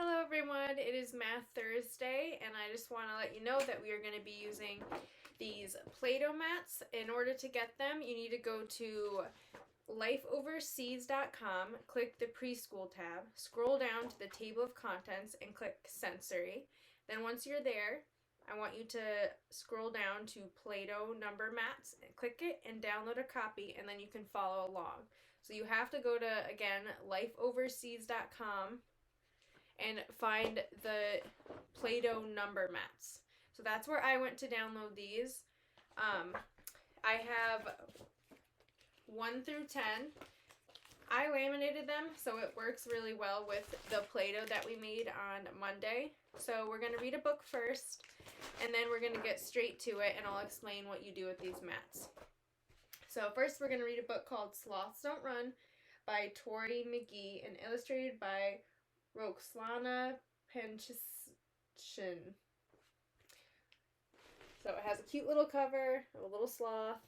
Hello everyone, it is Math Thursday and I just want to let you know that we are going to be using these Play-Doh mats. In order to get them, you need to go to lifeoverseas.com, click the preschool tab, scroll down to the table of contents and click sensory. Then once you're there, I want you to scroll down to Play-Doh number mats, click it and download a copy, and then you can follow along. So you have to go to, again, lifeoverseas.com and find the Play-Doh number mats. So that's where I went to download these. I have 1 through 10. I laminated them so it works really well with the Play-Doh that we made on Monday. So we're going to read a book first, and then we're going to get straight to it, and I'll explain what you do with these mats. So first we're going to read a book called Sloths Don't Run by Tori McGee and illustrated by Roxlana Penchishin. So it has a cute little cover of a little sloth.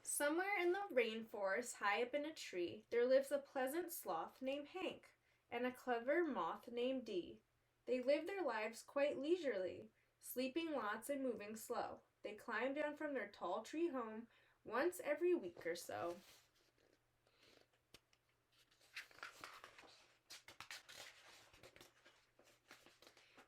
Somewhere in the rainforest, high up in a tree, there lives a pleasant sloth named Hank and a clever moth named Dee. They live their lives quite leisurely, sleeping lots and moving slow. They climb down from their tall tree home once every week or so.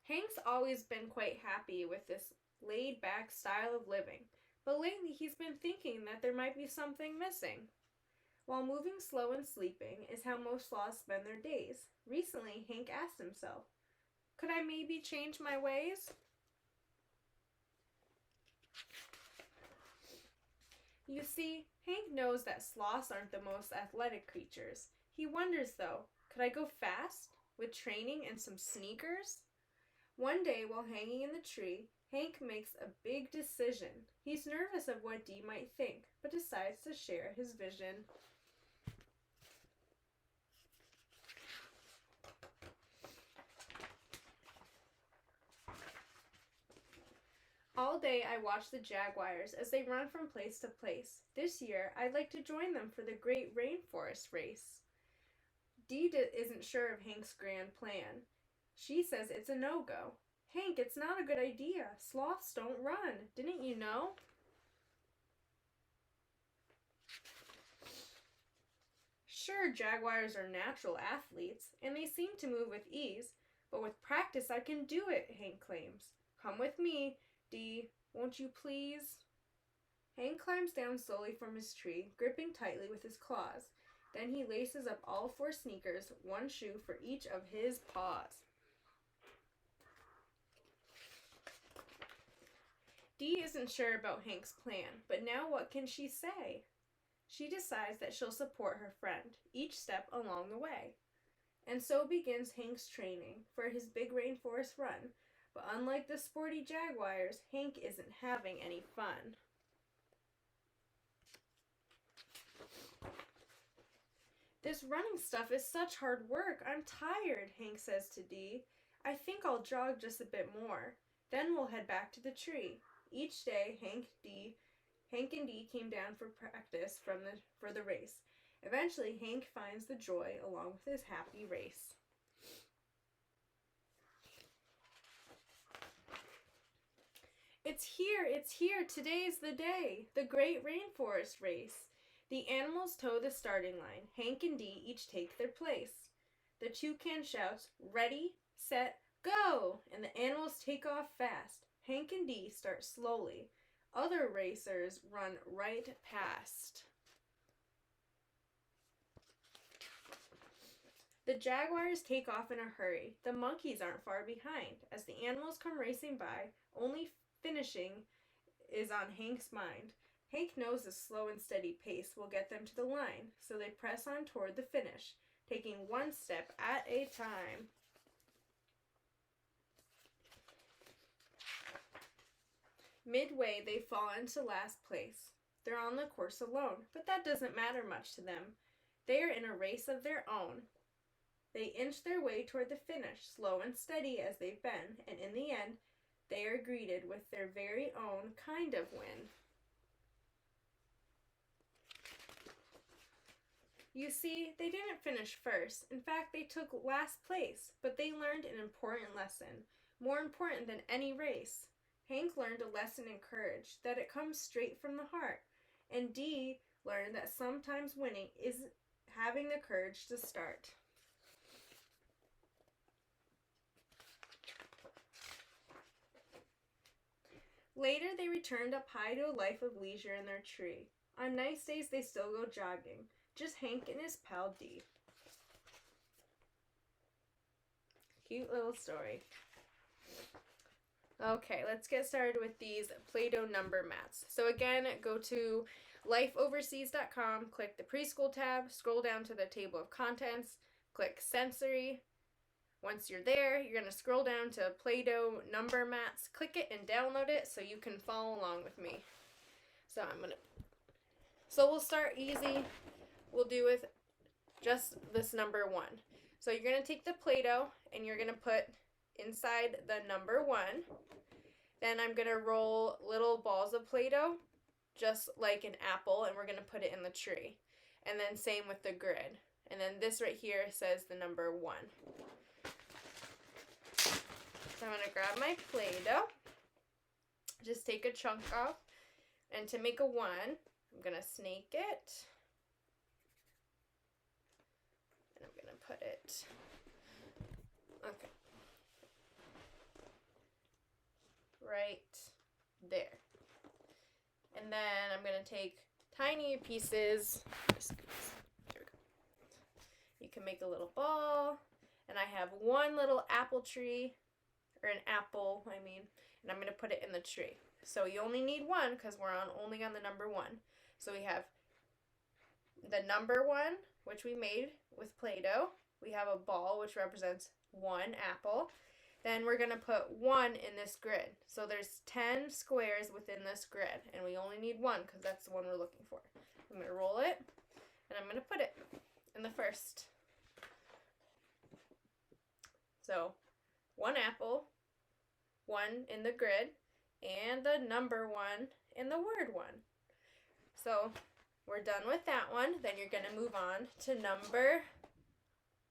Hank's always been quite happy with this laid-back style of living, but lately he's been thinking that there might be something missing. While moving slow and sleeping is how most sloths spend their days. Recently, Hank asked himself, could I maybe change my ways? You see, Hank knows that sloths aren't the most athletic creatures. He wonders, though, could I go fast with training and some sneakers? One day, while hanging in the tree, Hank makes a big decision. He's nervous of what Dee might think, but decides to share his vision. All day I watch the jaguars as they run from place to place. This year, I'd like to join them for the Great Rainforest Race. Dee isn't sure of Hank's grand plan. She says it's a no-go. Hank, it's not a good idea. Sloths don't run. Didn't you know? Sure, jaguars are natural athletes, and they seem to move with ease, but with practice I can do it, Hank claims. Come with me, Dee, won't you please? Hank climbs down slowly from his tree, gripping tightly with his claws. Then he laces up all 4 sneakers, 1 shoe for each of his paws. Dee isn't sure about Hank's plan, but now what can she say? She decides that she'll support her friend, each step along the way. And so begins Hank's training for his big rainforest run, but unlike the sporty jaguars, Hank isn't having any fun. This running stuff is such hard work. I'm tired, Hank says to Dee. I think I'll jog just a bit more. Then we'll head back to the tree. Each day, Hank and Dee came down for practice for the race. Eventually, Hank finds the joy along with his happy race. It's here, today's the day, the Great Rainforest Race. The animals toe the starting line. Hank and Dee each take their place. The toucan shouts, ready, set, go, and the animals take off fast. Hank and Dee start slowly. Other racers run right past. The jaguars take off in a hurry. The monkeys aren't far behind. As the animals come racing by, only finishing is on Hank's mind. Hank knows a slow and steady pace will get them to the line, so they press on toward the finish, taking 1 step at a time. Midway, they fall into last place. They're on the course alone, but that doesn't matter much to them. They are in a race of their own. They inch their way toward the finish, slow and steady as they've been, and in the end, they are greeted with their very own kind of win. You see, they didn't finish first. In fact, they took last place, but they learned an important lesson, more important than any race. Hank learned a lesson in courage, that it comes straight from the heart. And Dee learned that sometimes winning is having the courage to start. Later, they returned up high to a life of leisure in their tree. On nice days, they still go jogging. Just Hank and his pal Dee. Cute little story. Okay, let's get started with these Play-Doh number mats. So again, go to lifeoverseas.com, click the preschool tab, scroll down to the table of contents, click sensory. Once you're there, you're going to scroll down to Play-Doh number mats, click it and download it so you can follow along with me. So we'll start easy. We'll do with just this number 1. So you're going to take the Play-Doh and you're going to put inside the number 1. Then I'm going to roll little balls of Play-Doh, just like an apple, and we're going to put it in the tree. And then same with the grid. And then this right here says the number 1. So I'm going to grab my Play-Doh, just take a chunk off, and to make a 1, I'm going to snake it. And I'm going to put it, okay, right there. And then I'm going to take tiny pieces. Here we go. You can make a little ball. And I have one little apple tree, or an apple, and I'm going to put it in the tree. So you only need 1 because we're only on the number 1. So we have the number 1, which we made with Play-Doh. We have a ball, which represents 1 apple. Then we're going to put 1 in this grid. So there's 10 squares within this grid, and we only need 1 because that's the one we're looking for. I'm going to roll it, and I'm going to put it in the first. So 1 apple, 1 in the grid, and the number 1 in the word 1. So we're done with that one. Then you're going to move on to number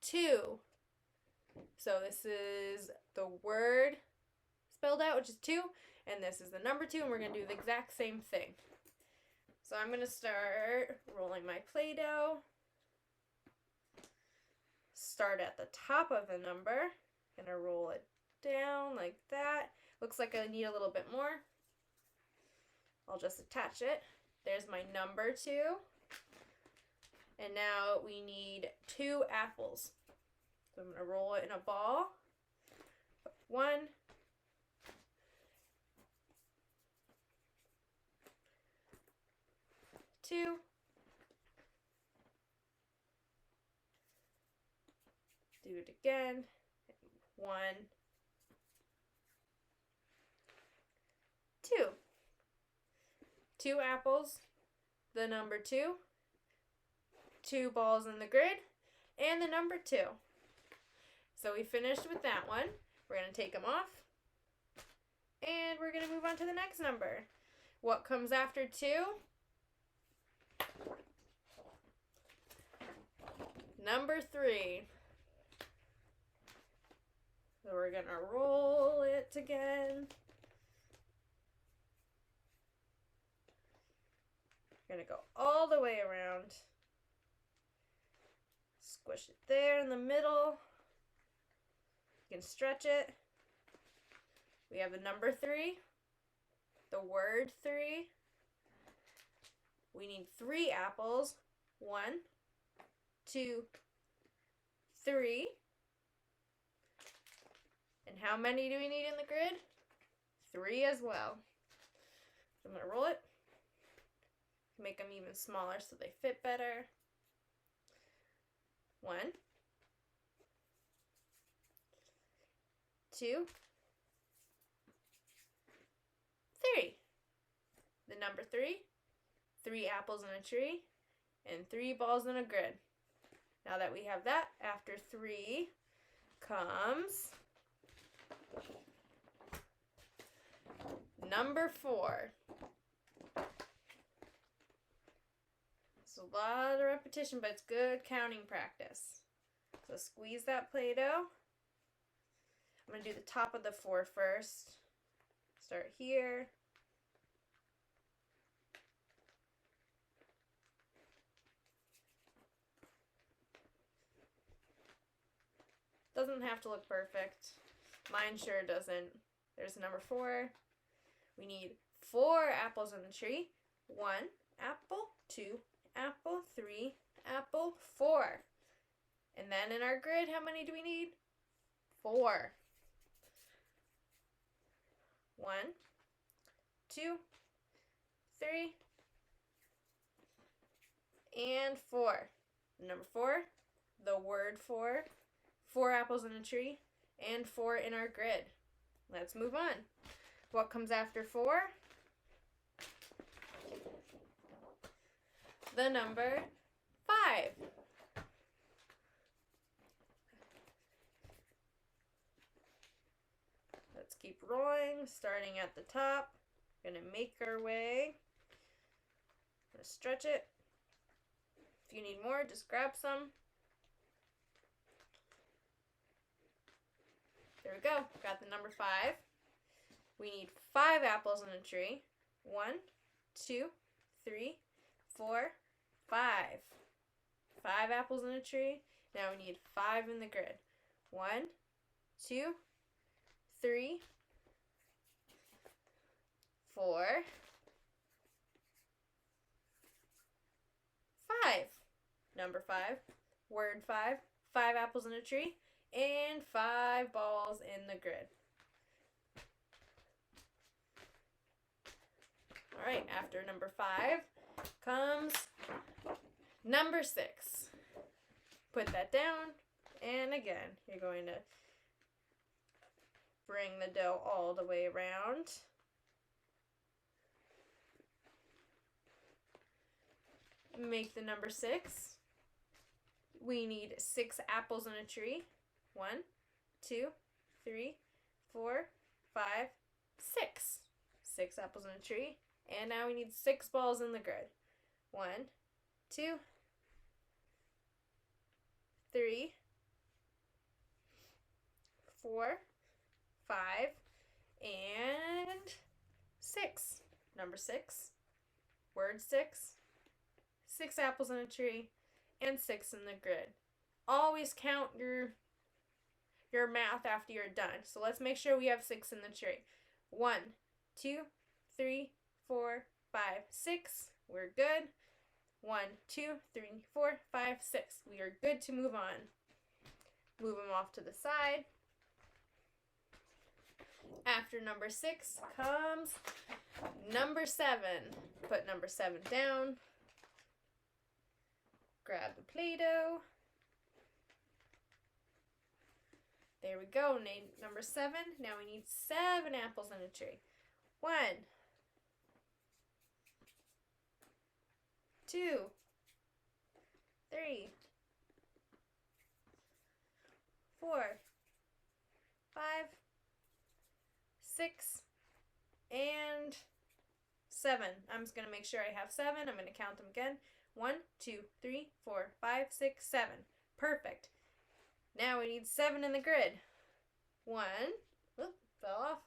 2. So this is the word spelled out, which is 2, and this is the number 2, and we're going to do the exact same thing. So I'm going to start rolling my Play-Doh. Start at the top of the number. Going to roll it down like that. Looks like I need a little bit more. I'll just attach it. There's my number 2. And now we need 2 apples. So I'm going to roll it in a ball. 1. 2. 2. Do it again. 1. 2. 2 apples, the number 2, 2 balls in the grid, and the number 2. So we finished with that one. We're going to take them off, and we're going to move on to the next number. What comes after 2? Number 3. So we're going to roll it again. We're going to go all the way around. Squish it there in the middle. You can stretch it. We have the number 3, the word 3. We need 3 apples. 1, 2, 3. And how many do we need in the grid? 3 as well. So I'm going to roll it. Make them even smaller so they fit better. 1, 2, 3. The number 3, 3 apples in a tree, and 3 balls in a grid. Now that we have that, after 3 comes number 4. It's a lot of repetition, but it's good counting practice. So squeeze that Play-Doh. I'm going to do the top of the 4 first. Start here. Doesn't have to look perfect. Mine sure doesn't. There's number 4. We need 4 apples in the tree. 1 apple, 2 apple, 3 apple, 4. And then in our grid, how many do we need? 4. 1, 2, 3, and 4. Number 4, the word 4. 4 apples in a tree, and 4 in our grid. Let's move on. What comes after 4? The number 5. Let's keep rolling, starting at the top. Gonna make our way. Gonna stretch it. If you need more, just grab some. There we go. Got the number 5. We need 5 apples in a tree. 1, 2, 3, 4, 5. 5 apples in a tree. Now we need 5 in the grid. 1, 2, 3, 4, 5. Number 5. Word 5. 5 apples in a tree. And 5 balls in the grid. Alright, after number 5 comes number 6. Put that down, and again, you're going to bring the dough all the way around. Make the number 6. We need 6 apples in a tree. 1, 2, 3, 4, 5, 6. 6 apples in a tree. And now we need 6 balls in the grid. 1, 2, 3, 4, 5, and 6. Number 6. Word 6. 6 apples in a tree and 6 in the grid. Always count your math after you're done. So let's make sure we have 6 in the tree. 1, 2, 3, 4, 5, 6. We're good. 1, 2, 3, 4, 5, 6. We are good to move on. Move them off to the side. After number 6 comes number 7. Put number 7 down. Grab the Play-Doh. There we go. Number 7. Now we need 7 apples in a tree. 1, 2, 3, 4, 5, 6, and 7. I'm just going to make sure I have 7. I'm going to count them again. 1, 2, 3, 4, 5, 6, 7. Perfect. Now we need 7 in the grid. 1, whoop, fell off.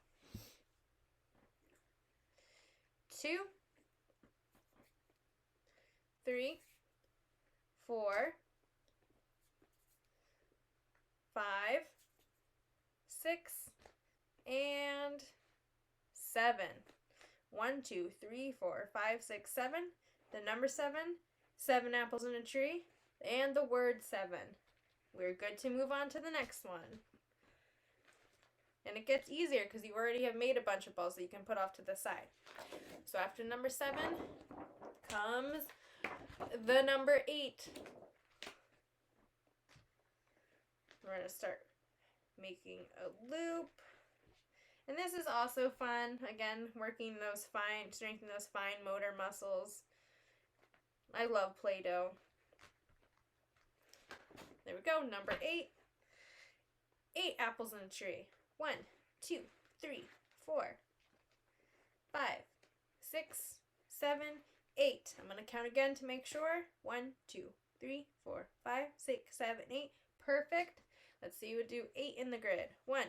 2, 3, 4, 5, 6, and 7. 1, 2, 3, 4, 5, 6, 7. The number 7. 7 apples in a tree. And the word 7. We're good to move on to the next one. And it gets easier because you already have made a bunch of balls that you can put off to the side. So after number 7 comes the number 8. We're going to start making a loop. And this is also fun. Again, working those strengthening those fine motor muscles. I love Play-Doh. There we go, number 8. 8 apples in a tree. 1, 2, 3, 4, 5, 6, 7, 8. I'm going to count again to make sure. 1, 2, 3, 4, 5, 6, 7, 8. Perfect. Let's see what do 8 in the grid. 1,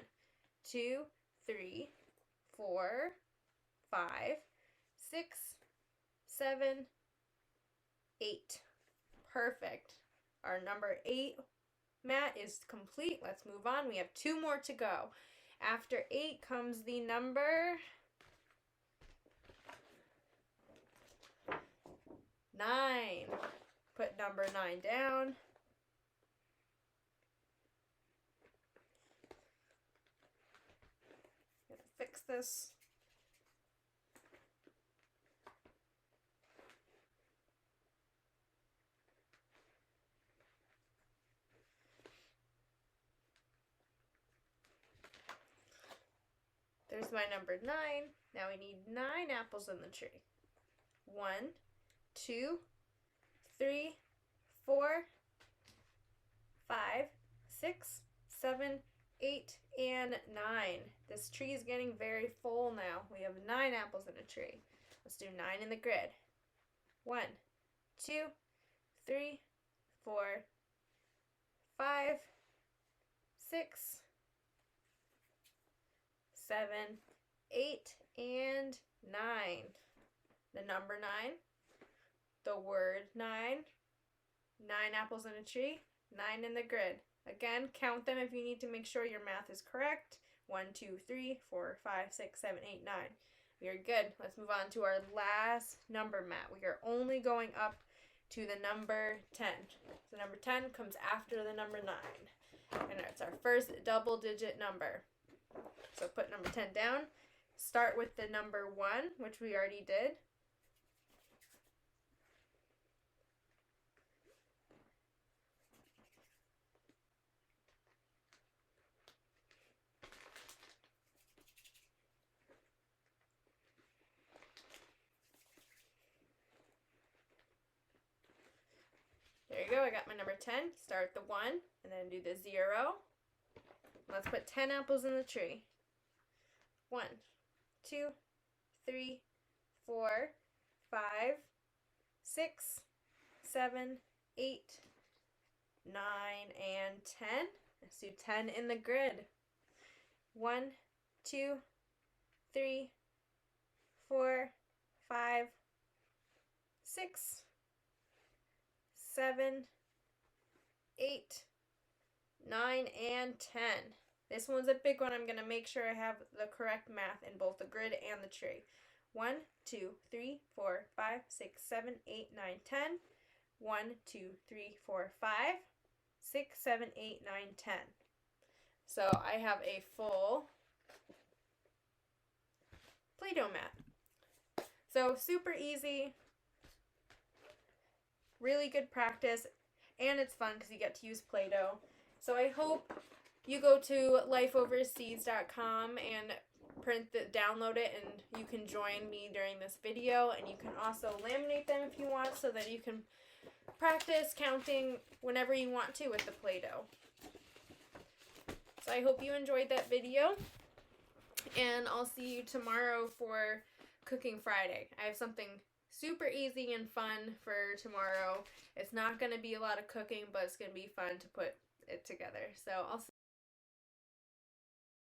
2, 3, 4, 5, 6, 7, 8. Perfect. Our number 8 mat is complete. Let's move on. We have 2 more to go. After 8 comes the number 9. Put number 9 down. Gotta fix this. There's my number 9. Now we need 9 apples in the tree. 1, 2, 3, 4, 5, 6, 7, 8, and 9. This tree is getting very full now. We have 9 apples in a tree. Let's do 9 in the grid. 1, 2, 3, 4, 5, 6, 7, 8, and 9. The number 9, the word 9, 9 apples in a tree, 9 in the grid. Again, count them if you need to make sure your math is correct. 1, 2, 3, 4, 5, 6, 7, 8, 9. We are good. Let's move on to our last number mat. We are only going up to the number 10. So number 10 comes after the number 9. And it's our first double-digit number. So put number 10 down. Start with the number 1, which we already did. There you go, I got my number 10. Start the 1 and then do the 0. Let's put 10 apples in the tree. 1, 2, 3, 4, 5, 6, 7, 8, 9, and 10. Let's do 10 in the grid. 1, 2, 3, 4, 5, 6, 7, 8, 9, and 10. This one's a big one. I'm going to make sure I have the correct math in both the grid and the tree. 1, 2, 3, 4, 5, 6, 7, 8, 9, 10. 1, 2, 3, 4, 5, 6, 7, 8, 9, 10. So I have a full Play-Doh mat. So super easy, really good practice, and it's fun because you get to use Play-Doh. So I hope you go to lifeoverseas.com and download it, and you can join me during this video, and you can also laminate them if you want so that you can practice counting whenever you want to with the Play-Doh. So I hope you enjoyed that video, and I'll see you tomorrow for Cooking Friday. I have something super easy and fun for tomorrow. It's not going to be a lot of cooking, but it's going to be fun to put it together. So I'll see